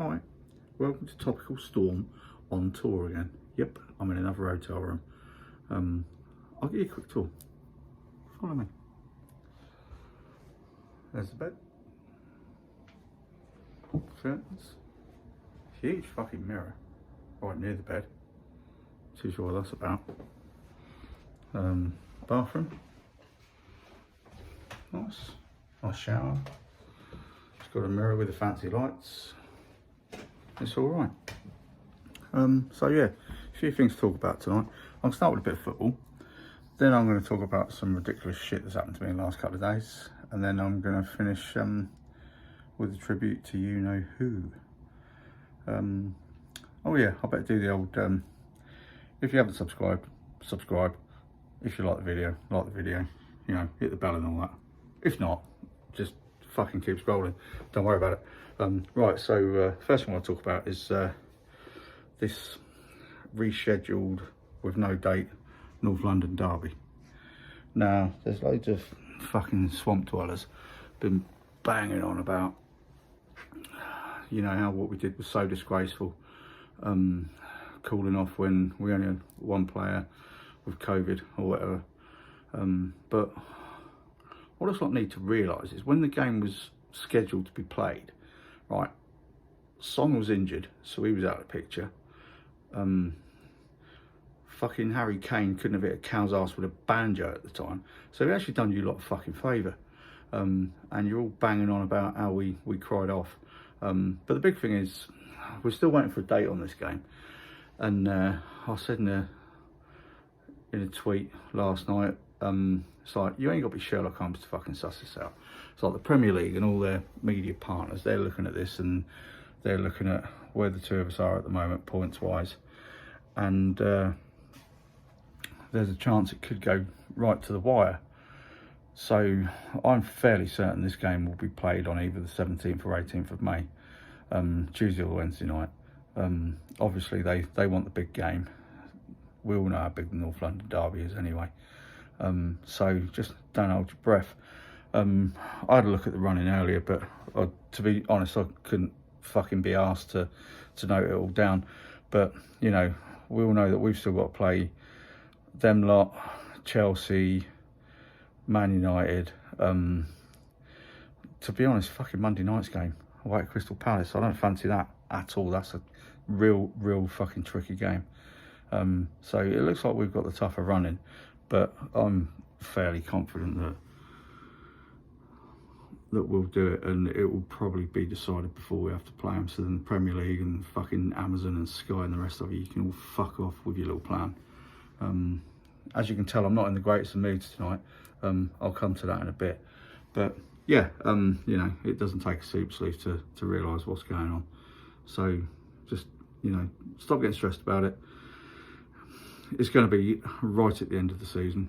Hi, welcome to Topical Storm on tour again. Yep, I'm in another hotel room. I'll give you a quick tour. Follow me. There's the bed. Curtains. Huge fucking mirror right near the bed. Too sure what that's about. Bathroom. Nice shower. It's got a mirror with the fancy lights. It's all right. So yeah, a few things to talk about tonight. I'll start with a bit of football. Then I'm going to talk about some ridiculous shit that's happened to me in the last couple of days. And then I'm going to finish with a tribute to you know who. Oh yeah, I better do the old, if you haven't subscribed, subscribe. If you like the video, you know, hit the bell and all that. If not, just fucking keep scrolling. Don't worry about it. Right, so first thing I want to talk about is this rescheduled with no date North London derby. Now, there's loads of fucking swamp dwellers been banging on about, you know, how what we did was so disgraceful, calling off when we only had one player with COVID or whatever. But what I just need to realise is when the game was scheduled to be played, right, Son was injured, so he was out of the picture. Fucking Harry Kane couldn't have hit a cow's ass with a banjo at the time, so he actually done you a lot of fucking favour. And you're all banging on about how we cried off. But the big thing is, we're still waiting for a date on this game. And I said in a tweet last night, it's like, you ain't got to be Sherlock Holmes to fucking suss this out. It's like the Premier League and all their media partners, they're looking at this and they're looking at where the two of us are at the moment, points wise. And there's a chance it could go right to the wire. So I'm fairly certain this game will be played on either the 17th or 18th of May, Tuesday or Wednesday night. Obviously they want the big game. We all know how big the North London derby is anyway. So just don't hold your breath. I had a look at the running earlier, but to be honest, I couldn't fucking be asked to note it all down. But, you know, we all know that we've still got to play them lot, Chelsea, Man United. To be honest, fucking Monday night's game away at Crystal Palace, I don't fancy that at all. That's a real fucking tricky game. So it looks like we've got the tougher running, but I'm fairly confident that we'll do it, and it will probably be decided before we have to play them. So then the Premier League and fucking Amazon and Sky and the rest of you can all fuck off with your little plan. As you can tell, I'm not in the greatest of moods tonight. I'll come to that in a bit. But yeah, you know, it doesn't take a soup sleeve to realise what's going on. So just, you know, stop getting stressed about it. It's going to be right at the end of the season.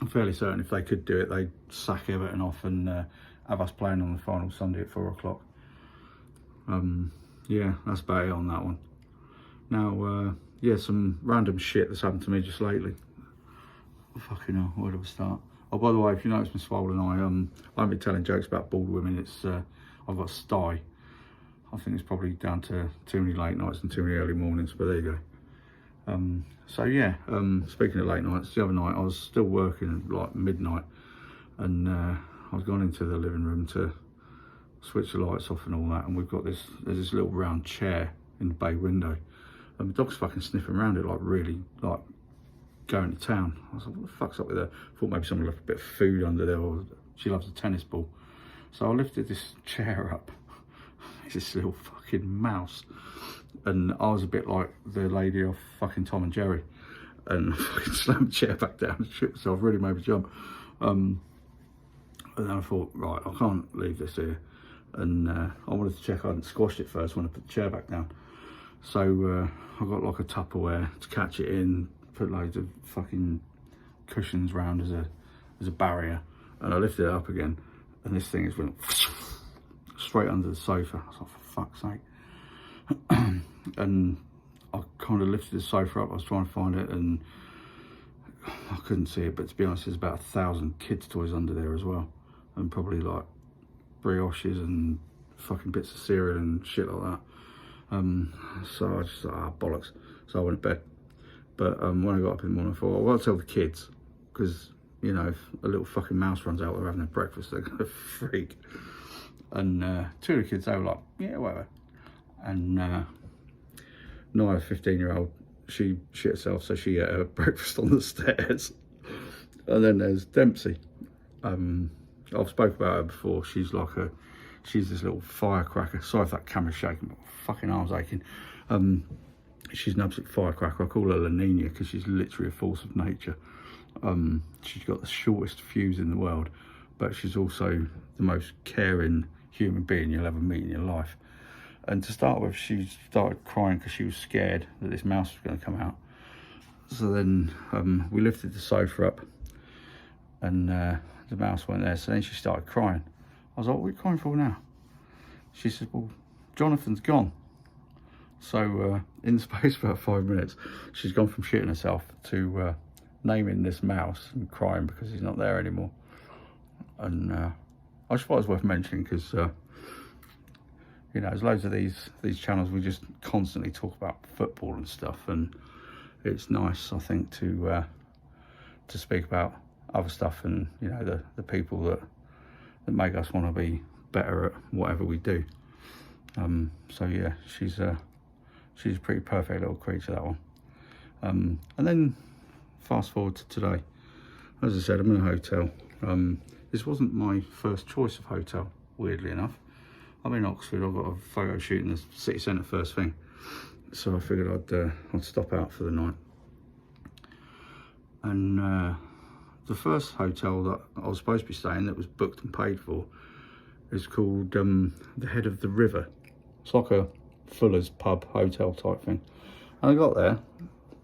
I'm fairly certain if they could do it, they'd sack Everton off and have us playing on the final Sunday at 4 o'clock. Yeah, that's about it on that one. Now, yeah, some random shit that's happened to me just lately. Fucking hell, where do we start? Oh, by the way, if you notice my swollen eye, I haven't been telling jokes about bald women. It's I've got sty. I think it's probably down to too many late nights and too many early mornings, but there you go. So yeah, speaking of late nights, the other night I was still working at like midnight, and I was gone into the living room to switch the lights off and all that, and there's this little round chair in the bay window, and the dog's fucking sniffing around it like really like going to town. I was like, what the fuck's up with her? I thought maybe someone left a bit of food under there, or she loves a tennis ball. So I lifted this chair up. It's this little fucking mouse. And I was a bit like the lady off fucking Tom and Jerry. And I fucking slammed the chair back down and shit myself, really made me jump. And then I thought, right, I can't leave this here. And I wanted to check I hadn't squashed it first when I put the chair back down. So I got like a Tupperware to catch it in, put loads of fucking cushions round as a barrier, and I lifted it up again, and this thing has went straight under the sofa. I was like, for fuck's sake. And I kind of lifted the sofa up, I was trying to find it, and I couldn't see it, but to be honest, there's about 1,000 kids' toys under there as well, and probably like brioches and fucking bits of cereal and shit like that. So I just thought, bollocks. So I went to bed. But when I got up in the morning, I thought, well, I'll tell the kids, because, you know, if a little fucking mouse runs out, they're having their breakfast, they're going to freak. And two of the kids, they were like, yeah, whatever. And Naya, 15-year-old, she shit herself, so she ate her breakfast on the stairs. And then there's Dempsey. I've spoken about her before. She's this little firecracker. Sorry if that camera's shaking, but my fucking arm's aching. She's an absolute firecracker. I call her La Nina because she's literally a force of nature. She's got the shortest fuse in the world, but she's also the most caring human being you'll ever meet in your life. And to start with, she started crying because she was scared that this mouse was going to come out. So then we lifted the sofa up, and the mouse went there. So then she started crying. I was like, what are you crying for now? She said, well, Jonathan's gone. So in the space of about 5 minutes, she's gone from shitting herself to naming this mouse and crying because he's not there anymore. And I just thought it was worth mentioning because, you know, there's loads of these channels, we just constantly talk about football and stuff, and it's nice, I think, to speak about other stuff and, you know, the people that make us want to be better at whatever we do. So yeah, she's a pretty perfect little creature, that one. And then fast forward to today. As I said, I'm in a hotel. This wasn't my first choice of hotel, weirdly enough. I'm in Oxford. I've got a photo shoot in the city centre first thing, so I figured I'd stop out for the night. And the first hotel that I was supposed to be staying, that was booked and paid for, is called the Head of the River. It's like a Fuller's pub hotel type thing. And I got there,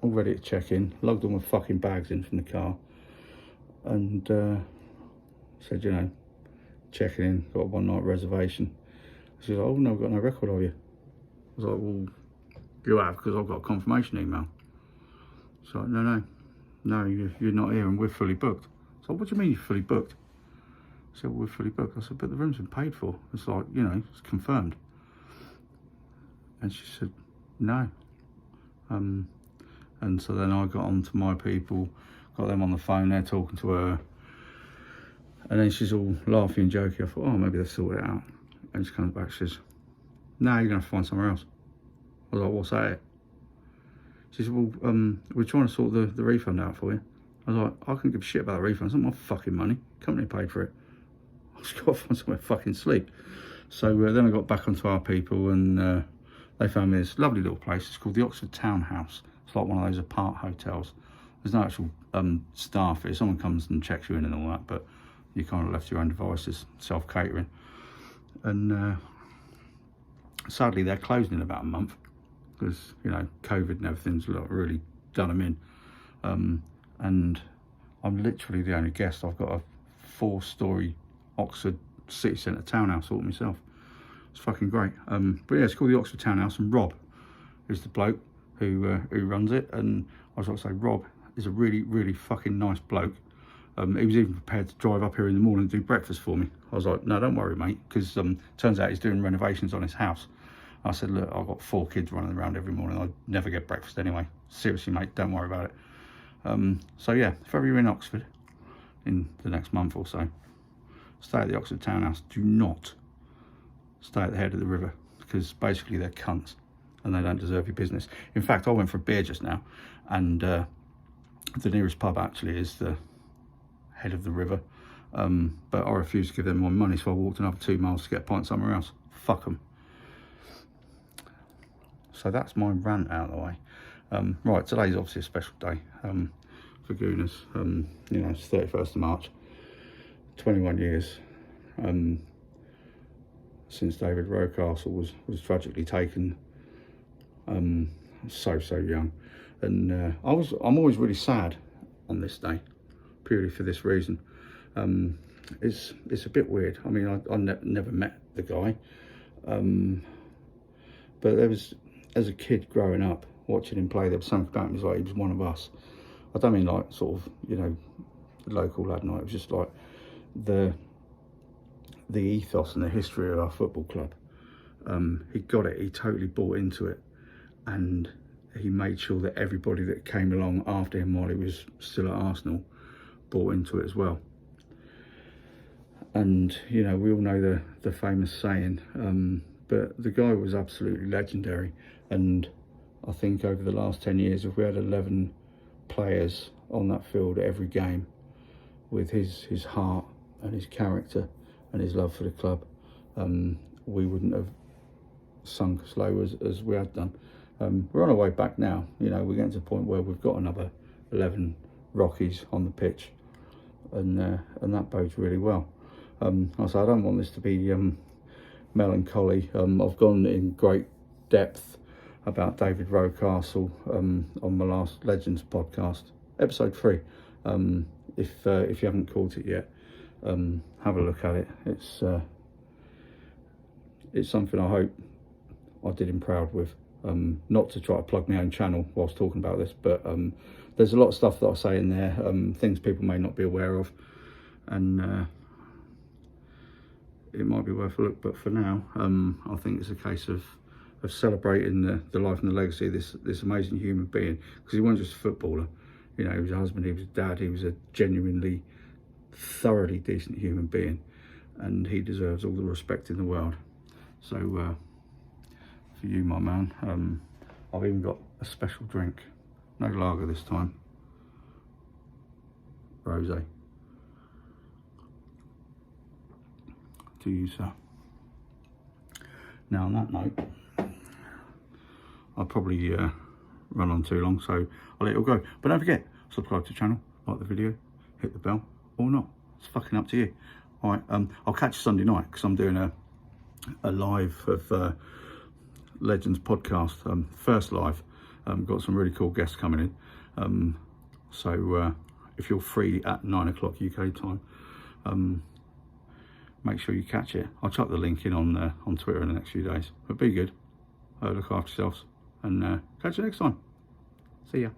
all ready to check in, lugged all my fucking bags in from the car, and said, you know, checking in, got a one-night reservation. She was like, oh no, I've got no record of you. I was like, well, you have, because I've got a confirmation email. She's like, no, you're not here and we're fully booked. So what do you mean you're fully booked? I said, well, we're fully booked. I said, but the room's been paid for. It's like, you know, it's confirmed. And she said, no. And so then I got on to my people, got them on the phone, they're talking to her. And then she's all laughing and joking. I thought, oh, maybe they'll sort it out. And she comes back, she says, no, you're going to have to find somewhere else. I was like, what's that? She said, well, we're trying to sort the refund out for you. I was like, I couldn't give a shit about the refund. It's not my fucking money. Company paid for it. I just got to find somewhere to fucking sleep. So then I got back onto our people, and they found me this lovely little place. It's called the Oxford Townhouse. It's like one of those apart hotels. There's no actual staff here. Someone comes and checks you in and all that, but you kind of left to your own devices, self-catering. And sadly, they're closing in about a month because, you know, COVID and everything's really done them in. And I'm literally the only guest. I've got a 4-storey Oxford city centre townhouse all to myself. It's fucking great. But yeah, it's called the Oxford Townhouse, and Rob is the bloke who runs it. And I was like to say, Rob is a really, really fucking nice bloke. He was even prepared to drive up here in the morning and do breakfast for me. I was like, no, don't worry, mate, because turns out he's doing renovations on his house. I said, look, I've got 4 kids running around every morning. I never get breakfast anyway. Seriously, mate, don't worry about it. So yeah, if ever you're in Oxford in the next month or so, stay at the Oxford Townhouse. Do not stay at the Head of the River, because basically they're cunts and they don't deserve your business. In fact, I went for a beer just now, and the nearest pub actually is the Head of the River, but I refused to give them my money, so I walked another 2 miles to get a pint somewhere else. Fuck them. So that's my rant out of the way. Right, today's obviously a special day for Gooners. You know, it's 31st of March, 21 years since David Rocastle was tragically taken so young. And I'm always really sad on this day, purely for this reason. It's a bit weird. I mean, I never met the guy, but there was, as a kid growing up watching him play, there was something about him. It was like he was one of us. I don't mean like sort of, you know, local lad night. It was just like the ethos and the history of our football club. he got it, he totally bought into it, and he made sure that everybody that came along after him while he was still at Arsenal bought into it as well. And, you know, we all know the famous saying, but the guy was absolutely legendary. And I think over the last 10 years, if we had 11 players on that field at every game with his heart and his character and his love for the club, we wouldn't have sunk as low as we had done. We're on our way back now. You know, we're getting to the point where we've got another 11 Rockies on the pitch, and that bodes really well. I don't want this to be melancholy. I've gone in great depth about David Rocastle on my last Legends podcast, episode 3. If you haven't caught it yet, have a look at it. It's something I hope I did him proud with. Not to try to plug my own channel whilst talking about this, but there's a lot of stuff that I say in there, things people may not be aware of, and it might be worth a look. But for now, I think it's a case of celebrating the life and the legacy of this amazing human being, because he wasn't just a footballer. You know, he was a husband, he was a dad, he was a genuinely, thoroughly decent human being, and he deserves all the respect in the world. So for you, my man, I've even got a special drink. No lager this time, rosé. To you, sir. Now on that note, I'll probably run on too long, so I'll let it all go. But don't forget, subscribe to the channel, like the video, hit the bell, or not. It's fucking up to you. All right, I'll catch you Sunday night, because I'm doing a live of Legends podcast, first live. Got some really cool guests coming in. So if you're free at 9 o'clock UK time, make sure you catch it. I'll chuck the link in on Twitter in the next few days. But be good, look after yourselves, and catch you next time. See ya.